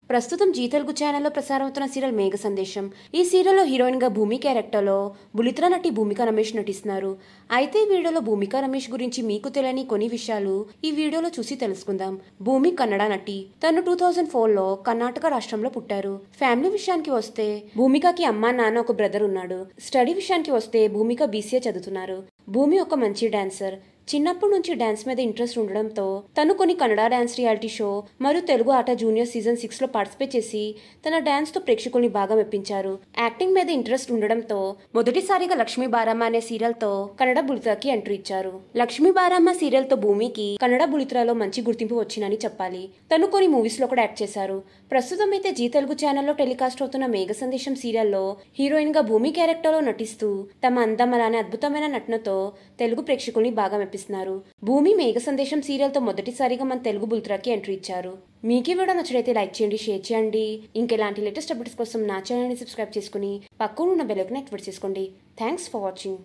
ప్రస్తుతం జీ తెలుగు ఛానల్లో ప్రసారం అవుతున్న సీరియల్ మేఘ సందేశం. ఈ సీరియల్లో హీరోయిన్ గా భూమి క్యారెక్టర్లో బులిత్ర నటి భూమిక రమేష్ నటిస్తున్నారు. అయితే ఈ వీడియోలో భూమిక రమేష్ గురించి మీకు తెలియని కొన్ని విషయాలు ఈ వీడియోలో చూసి తెలుసుకుందాం. భూమి కన్నడ నటి. తను 2004లో కర్ణాటక రాష్ట్రంలో పుట్టారు. ఫ్యామిలీ విషయానికి వస్తే భూమికకి అమ్మా నాన్న ఒక బ్రదర్ ఉన్నాడు. స్టడీ విషయానికి వస్తే భూమిక బీసీఏ చదువుతున్నారు. భూమి ఒక మంచి డాన్సర్. చిన్నప్పటి నుంచి డాన్స్ మీద ఇంట్రెస్ట్ ఉండడంతో తను కొన్ని కన్నడ డాన్స్ రియాలిటీ షో మరియు తెలుగు ఆట జూనియర్ సీజన్ 6లో పార్టిసిపేట్ చేసి తన డాన్స్ తో ప్రేక్షకుల్ని బాగా మెప్పించారు. యాక్టింగ్ మీద ఇంట్రెస్ట్ ఉండడంతో మొదటిసారిగా లక్ష్మీ బారమ్మ అనే సీరియల్ తో కన్నడ బులిత్రాకి ఎంట్రీ ఇచ్చారు. లక్ష్మీ బారమ్మ సీరియల్ తో భూమికి కన్నడ బులిత్రాలో మంచి గుర్తింపు వచ్చిందని చెప్పాలి. తను కొన్ని మూవీస్ లో కూడా యాక్ట్ చేశారు. ప్రస్తుతం అయితే జీ తెలుగు ఛానల్లో టెలికాస్ట్ అవుతున్న మేఘ సందేశం సీరియల్లో హీరోయిన్ గా భూమి క్యారెక్టర్ లో నటిస్తూ తమ అందం అలానే అద్భుతమైన నటనతో తెలుగు ప్రేక్షకుల్ని బాగా మెప్పిస్తున్నారు. భూమి మేఘ సందేశం సీరియల్ తో మొదటిసారిగా మన తెలుగు బులిత్రాకి ఎంట్రీ ఇచ్చారు. మీకు ఈ వీడియో నచ్చినైతే లైక్ చేయండి, షేర్ చేయండి. ఇంకెలాంటి లేటెస్ట్ అప్డేట్స్ కోసం నా ఛానల్ ని సబ్స్క్రైబ్ చేసుకుని పక్కన ఉన్న బెల్ ఐకాన్ యాక్టివేట్ చేసుకోండి. Thanks for watching.